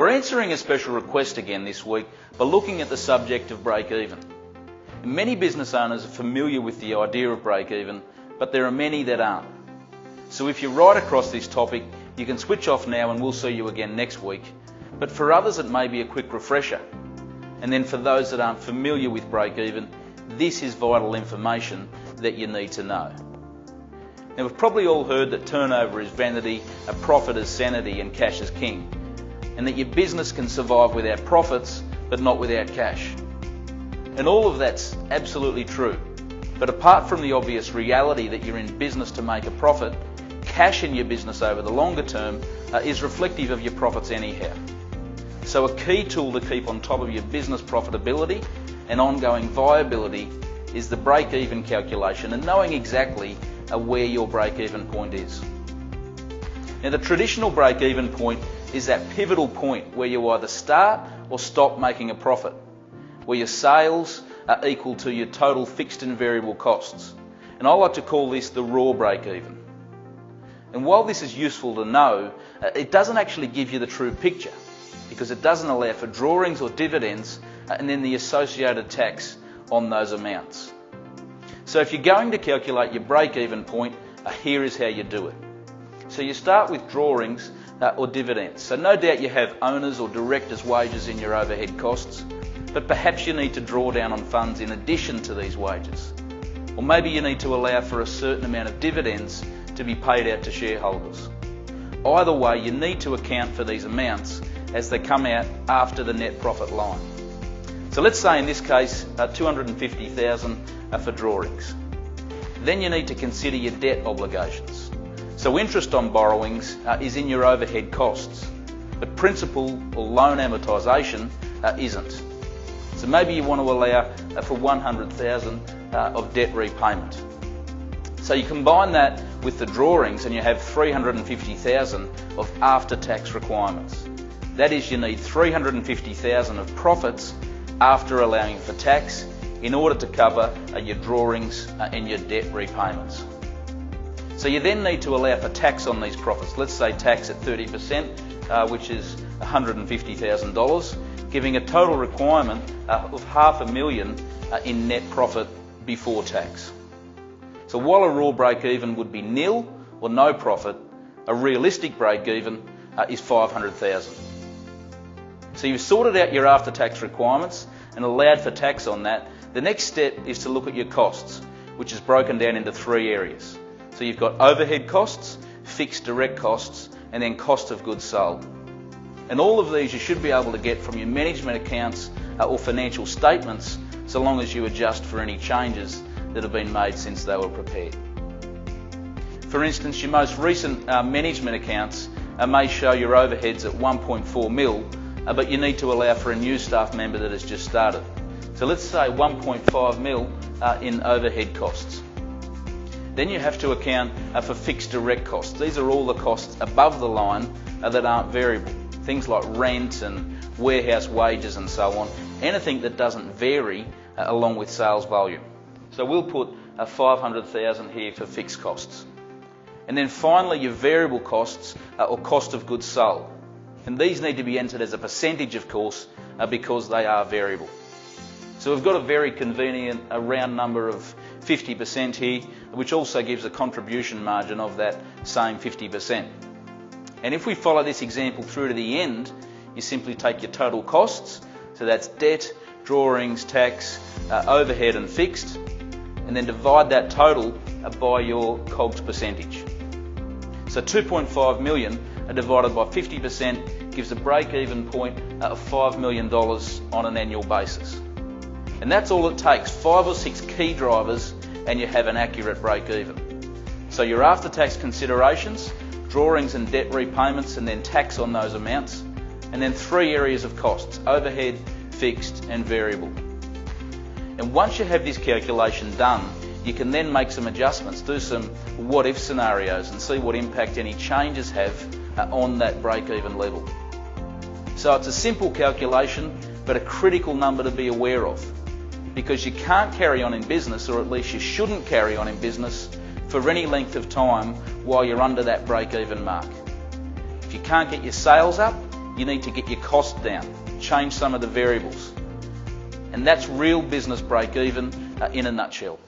We're answering a special request again this week by looking at the subject of break-even. Many business owners are familiar with the idea of break-even, but there are many that aren't. So if you're right across this topic, you can switch off now and we'll see you again next week. But for others it may be a quick refresher. And then for those that aren't familiar with break-even, this is vital information that you need to know. Now we've probably all heard that turnover is vanity, a profit is sanity and cash is king. And that your business can survive without profits, but not without cash. And all of that's absolutely true. But apart from the obvious reality that you're in business to make a profit, cash in your business over the longer term is reflective of your profits anyhow. So a key tool to keep on top of your business profitability and ongoing viability is the break-even calculation and knowing exactly where your break-even point is. Now the traditional break-even point is that pivotal point where you either start or stop making a profit, where your sales are equal to your total fixed and variable costs. And I like to call this the raw break-even. And while this is useful to know, it doesn't actually give you the true picture because it doesn't allow for drawings or dividends and then the associated tax on those amounts. So if you're going to calculate your break-even point, here is how you do it. So you start with drawings or dividends. So no doubt you have owners or directors' wages in your overhead costs, but perhaps you need to draw down on funds in addition to these wages. Or maybe you need to allow for a certain amount of dividends to be paid out to shareholders. Either way, you need to account for these amounts as they come out after the net profit line. So let's say in this case $250,000 for drawings. Then you need to consider your debt obligations. So interest on borrowings is in your overhead costs, but principal or loan amortisation isn't. So maybe you want to allow for $100,000 of debt repayment. So you combine that with the drawings and you have $350,000 of after-tax requirements. That is, you need $350,000 of profits after allowing for tax in order to cover your drawings and your debt repayments. So you then need to allow for tax on these profits. Let's say tax at 30%, which is $150,000, giving a total requirement of $500,000 in net profit before tax. So while a raw break-even would be nil or no profit, a realistic break-even is $500,000. So you've sorted out your after-tax requirements and allowed for tax on that. The next step is to look at your costs, which is broken down into three areas. So you've got overhead costs, fixed direct costs, and then cost of goods sold. And all of these you should be able to get from your management accounts or financial statements, so long as you adjust for any changes that have been made since they were prepared. For instance, your most recent management accounts may show your overheads at 1.4 mil, but you need to allow for a new staff member that has just started. So let's say 1.5 mil in overhead costs. Then you have to account for fixed direct costs. These are all the costs above the line that aren't variable. Things like rent and warehouse wages and so on. Anything that doesn't vary along with sales volume. So we'll put $500,000 here for fixed costs. And then finally your variable costs or cost of goods sold. And these need to be entered as a percentage, of course, because they are variable. So we've got a very convenient round number of 50% here, which also gives a contribution margin of that same 50%. And if we follow this example through to the end, you simply take your total costs, so that's debt, drawings, tax, overhead and fixed, and then divide that total by your COGS percentage. So 2.5 million divided by 50% gives a break-even point of $5 million on an annual basis. And that's all it takes, 5 or 6 key drivers, and you have an accurate break-even. So your after-tax considerations, drawings and debt repayments, and then tax on those amounts, and then 3 areas of costs: overhead, fixed and variable. And once you have this calculation done, you can then make some adjustments, do some what-if scenarios and see what impact any changes have on that break-even level. So it's a simple calculation, but a critical number to be aware of, because you can't carry on in business, or at least you shouldn't carry on in business, for any length of time while you're under that break-even mark. If you can't get your sales up, you need to get your cost down, change some of the variables. And that's real business break even in a nutshell.